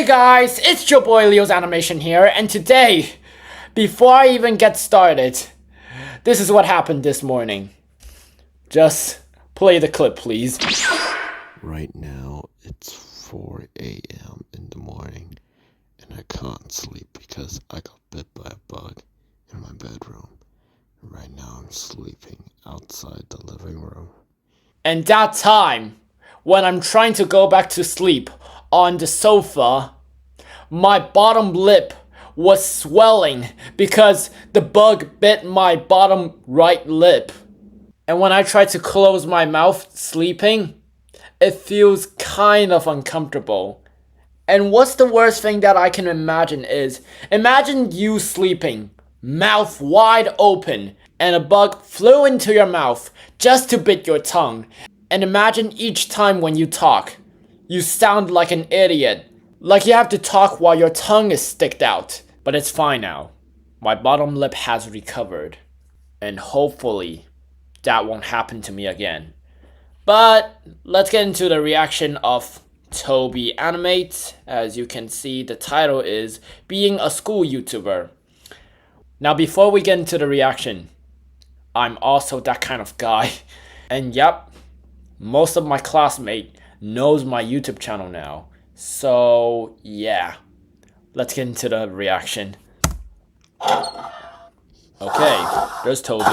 Hey guys, it's your boy Leo's Animation here, and today, before I even get started, this is what happened this morning. Just play the clip, please. Right now, it's 4 a.m. in the morning, and I can't sleep because I got bit by a bug in my bedroom. Right now, I'm sleeping outside the living room. And that time, when I'm trying to go back to sleep on the sofa, my bottom lip was swelling because the bug bit my bottom right lip. And when I try to close my mouth sleeping, it feels kind of uncomfortable. And what's the worst thing that I can imagine is, imagine you sleeping, mouth wide open, and a bug flew into your mouth just to bit your tongue. And imagine each time when you talk, you sound like an idiot. Like you have to talk while your tongue is sticked out. But it's fine now. My bottom lip has recovered. And hopefully, that won't happen to me again. But let's get into the reaction of Toby Animates. As you can see, the title is Being a School YouTuber. Now before we get into the reaction, I'm also that kind of guy. And yep, most of my classmates knows my YouTube channel now. So yeah, let's get into the reaction. Okay, there's Toby.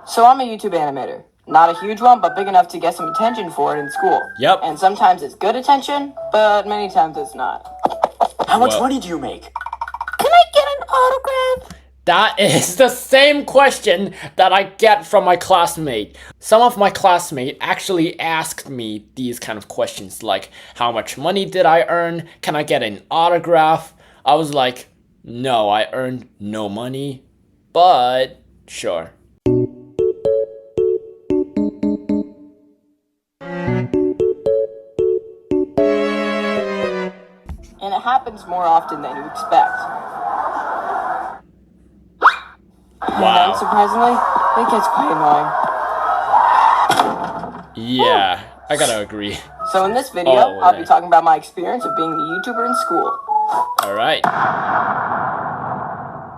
So I'm a YouTube animator. Not a huge one, but big enough to get some attention for it in school. Yep. And sometimes it's good attention, but many times it's not. How much money do you make? Can I get an autograph? That is the same question that I get from my classmate. Some of my classmates actually asked me these kind of questions like, how much money did I earn? Can I get an autograph? I was like, no, I earned no money, but sure. And it happens more often than you expect. Wow. And surprisingly, it gets quite annoying. Yeah, I gotta agree. So in this video, I'll be talking about my experience of being a YouTuber in school. Alright.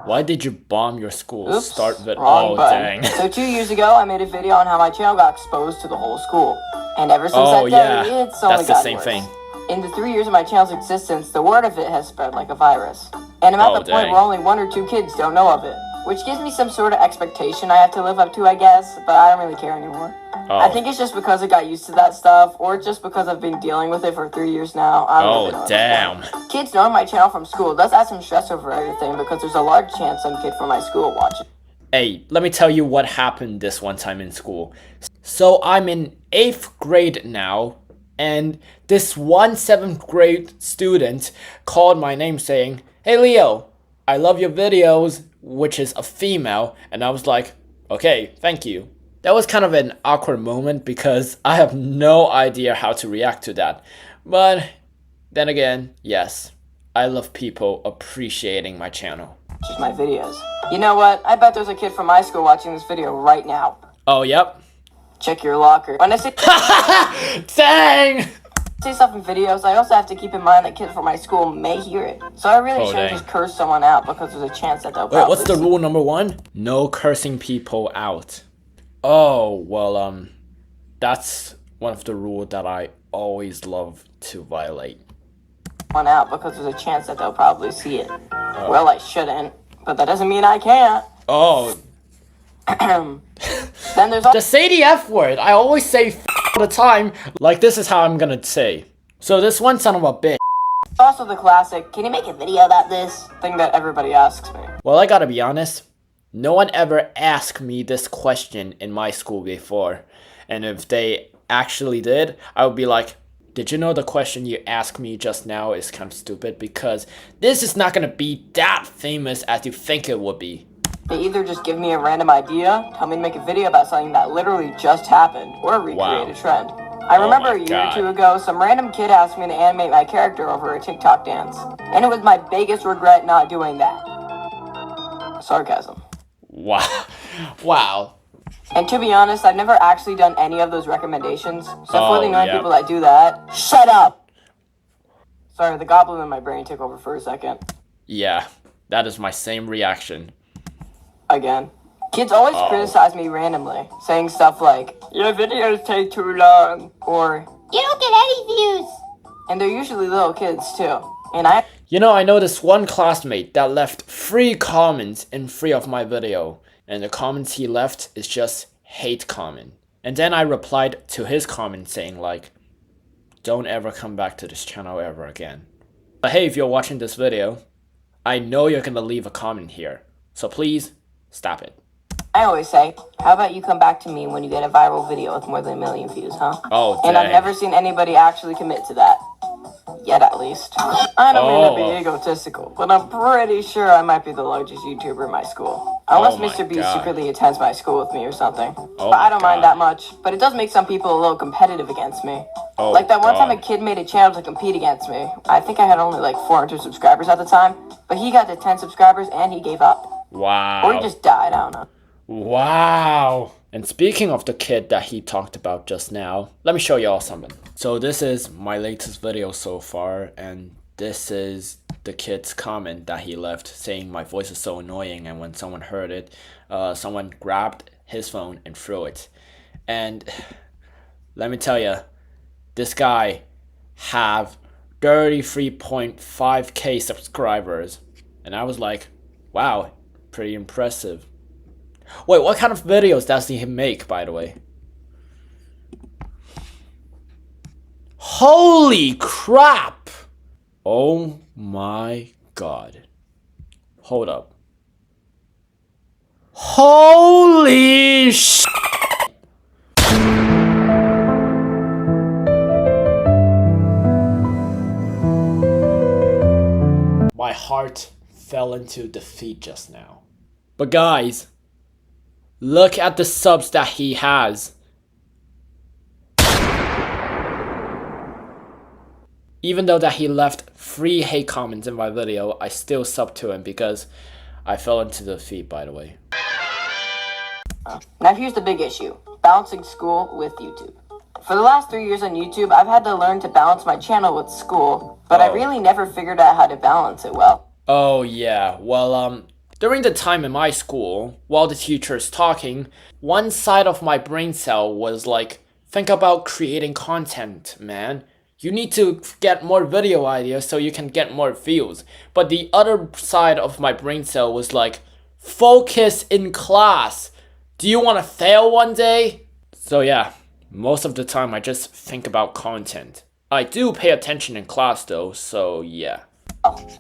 Why did you bomb your school? Oops, Start with wrong dang. button. So 2 years ago, I made a video on how my channel got exposed to the whole school. And ever since that day, it's only that's the gotten same worse. thing. In the 3 years of my channel's existence, the word of it has spread like a virus. And I'm at the point where only 1 or 2 kids don't know of it. Which gives me some sort of expectation I have to live up to, I guess, but I don't really care anymore. I think it's just because I got used to that stuff, or just because I've been dealing with it for 3 years now. I don't really know damn. Kids knowing my channel from school does add some stress over everything, because there's a large chance some kid from my school will watch it. Hey, let me tell you what happened this one time in school. So I'm in 8th grade now, and this one 7th grade student called my name saying, "Hey Leo, I love your videos," which is a female, and I was like, okay, thank you. That was kind of an awkward moment because I have no idea how to react to that. But then again, yes, I love people appreciating my channel. Just my videos. You know what? I bet there's a kid from my school watching this video right now. Oh, yep. Check your locker. When I say dang! stuff in videos, I also have to keep in mind that kids from my school may hear it. So I really shouldn't just curse someone out because there's a chance that they'll probably what's the rule number 1? No cursing people out. Oh, well, that's one of the rules that I always love to violate. One out because there's a chance that they'll probably see it. Well, I shouldn't, but that doesn't mean I can't. Oh. Then there's Just say the F word. I always say all the time. Like, this is how I'm gonna say. So this one son of a bitch. also the classic, can you make a video about this? Thing that everybody asks me. Well, I gotta be honest. No one ever asked me this question in my school before. And if they actually did, I would be like, did you know the question you asked me just now is kind of stupid? Because this is not gonna be that famous as you think it would be. They either just give me a random idea, tell me to make a video about something that literally just happened, or recreate a trend. I remember a year or 2 ago, some random kid asked me to animate my character over a TikTok dance. And it was my biggest regret not doing that. Sarcasm. Wow. Wow. And to be honest, I've never actually done any of those recommendations. So for the annoying people that do that, shut up! Sorry, the goblin in my brain took over for a second. Yeah, that is my same reaction. Again. Kids always criticize me randomly, saying stuff like, your videos take too long, or, you don't get any views. And they're usually little kids, too. And I noticed one classmate that left 3 comments in 3 of my video. And the comments he left is just hate comment. And then I replied to his comment saying like, don't ever come back to this channel ever again. But hey, if you're watching this video, I know you're gonna leave a comment here. So please, stop it. I always say, how about you come back to me when you get a viral video with more than 1 million views, huh? Oh, dang. And I've never seen anybody actually commit to that. Yet, at least. I don't mean to be egotistical, but I'm pretty sure I might be the largest YouTuber in my school. Unless Mr. B secretly attends my school with me or something. But I don't mind that much. But it does make some people a little competitive against me. Like that one time a kid made a channel to compete against me. I think I had only like 400 subscribers at the time. But he got to 10 subscribers and he gave up. Wow. Or he just died, I don't know. Wow. And speaking of the kid that he talked about just now, let me show you all something. So this is my latest video so far, and this is the kid's comment that he left saying my voice is so annoying, and when someone heard it, someone grabbed his phone and threw it. And let me tell you, this guy have 33.5k subscribers, and I was like, wow, pretty impressive. Wait, what kind of videos does he make, by the way? Holy crap! Oh my god. Hold up. Holy sh! My heart fell into defeat just now. But guys, look at the subs that he has. Even though that he left 3 hate comments in my video, I still subbed to him because I fell into defeat, by the way. Now here's the big issue. Balancing school with YouTube. For the last 3 years on YouTube, I've had to learn to balance my channel with school, but I really never figured out how to balance it well. Oh yeah, well during the time in my school, while the teacher is talking, one side of my brain cell was like, think about creating content, man. You need to get more video ideas so you can get more views. But the other side of my brain cell was like, focus in class. Do you want to fail one day? So yeah, most of the time I just think about content. I do pay attention in class though, so yeah.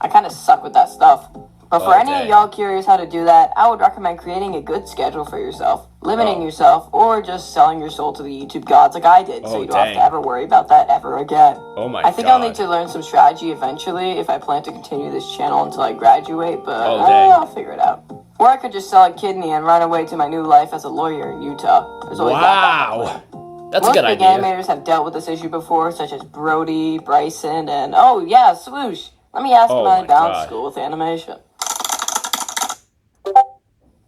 I kind of suck with that stuff. But for any of y'all curious how to do that, I would recommend creating a good schedule for yourself, limiting yourself, or just selling your soul to the YouTube gods like I did, so you don't have to ever worry about that ever again. Oh my I think I'll need to learn some strategy eventually if I plan to continue this channel until I graduate, but I'll figure it out. Or I could just sell a kidney and run away to my new life as a lawyer in Utah. There's always wow! That's a good idea. Most big animators have dealt with this issue before, such as Brody, Bryson, and oh yeah, Swoosh. Let me ask him how he balanced school with animation.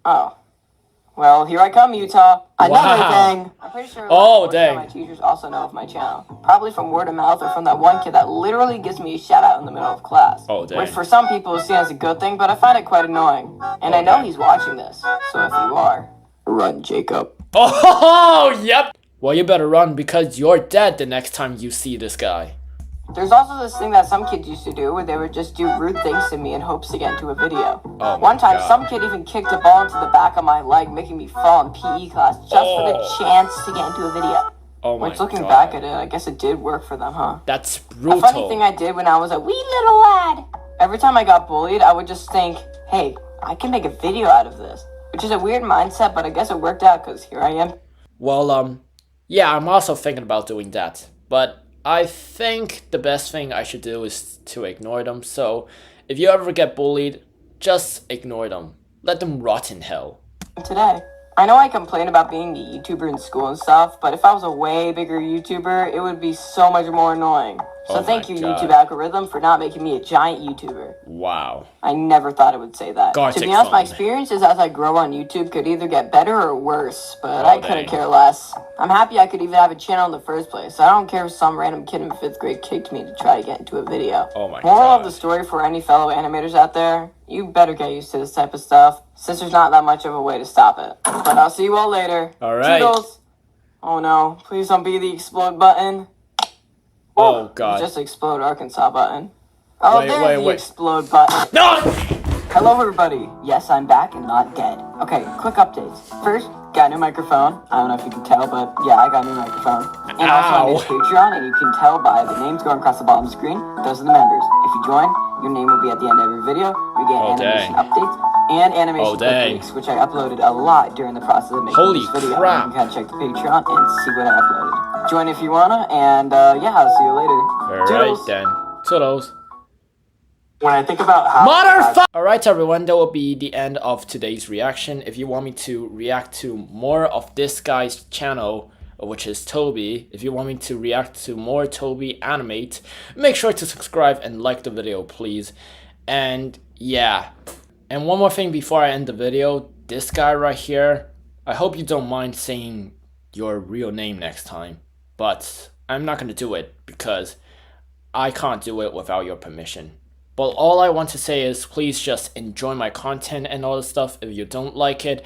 Oh. Well, here I come, Utah. Another thing. I'm pretty sure my teachers also know of my channel. Probably from word of mouth or from that one kid that literally gives me a shout out in the middle of class. Which for some people is seen as a good thing, but I find it quite annoying. And I know he's watching this. So if you are, run, Jacob. Oh, yep. Well, you better run because you're dead the next time you see this guy. There's also this thing that some kids used to do where they would just do rude things to me in hopes to get into a video. One time, some kid even kicked a ball into the back of my leg, making me fall in PE class just for the chance to get into a video. Which, looking back at it, I guess it did work for them, huh? That's brutal. A funny thing I did when I was a wee little lad. Every time I got bullied, I would just think, hey, I can make a video out of this. Which is a weird mindset, but I guess it worked out because here I am. Well, yeah, I'm also thinking about doing that. But I think the best thing I should do is to ignore them. So if you ever get bullied, just ignore them. Let them rot in hell. Today, I know I complain about being a YouTuber in school and stuff, but if I was a way bigger YouTuber, it would be so much more annoying. So thank you, YouTube algorithm, for not making me a giant YouTuber. Wow. I never thought it would say that. Gartic To be honest, my phone. experiences as I grow on YouTube could either get better or worse, but Oh, I couldn't dang. care less. I'm happy I could even have a channel in the first place. I don't care if some random kid in 5th grade kicked me to try to get into a video. Oh my Moral god. of the story for any fellow animators out there, you better get used to this type of stuff, since there's not that much of a way to stop it. But I'll see you all later. Alright. Toodles! Oh no, please don't be the explode button. Oh It's god. just explode Arkansas button. Oh, Wait, there's wait, the wait. explode button. No! Hello everybody. Yes, I'm back and not dead. Okay, quick updates. First, got a new microphone. I don't know if you can tell, but yeah, I got a new microphone. And also I made a Patreon, and you can tell by the names going across the bottom of the screen. Those are the members. If you join, your name will be at the end of every video. You get animation updates and animation techniques, which I uploaded a lot during the process of making Holy this video. crap. You can kind of check the Patreon and see what I uploaded. Join if you wanna, and yeah, I'll see you later. Alright Toodles. then. Toodles. When I think about how Motherfucker! Alright everyone, that will be the end of today's reaction. If you want me to react to more of this guy's channel, which is Toby, if you want me to react to more Toby Animates, make sure to subscribe and like the video, please. And yeah. And one more thing before I end the video, this guy right here, I hope you don't mind saying your real name next time, but I'm not gonna do it because I can't do it without your permission. But all I want to say is please just enjoy my content and all the stuff. If you don't like it,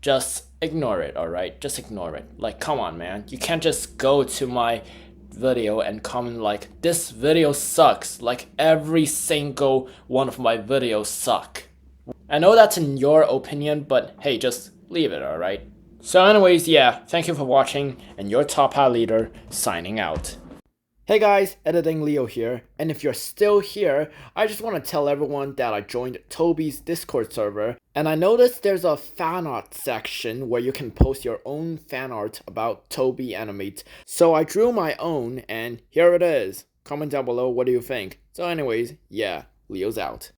just ignore it, alright? Just ignore it. Like, come on, man. You can't just go to my video and comment like, this video sucks. Like, every single one of my videos suck. I know that's in your opinion, but hey, just leave it, alright? So anyways, yeah, thank you for watching, and your Top Hat Leader signing out. Hey guys, Editing Leo here, and if you're still here, I just want to tell everyone that I joined Toby's Discord server, and I noticed there's a fan art section where you can post your own fan art about Toby Animates. So I drew my own, and here it is. Comment down below what do you think. So anyways, yeah, Leo's out.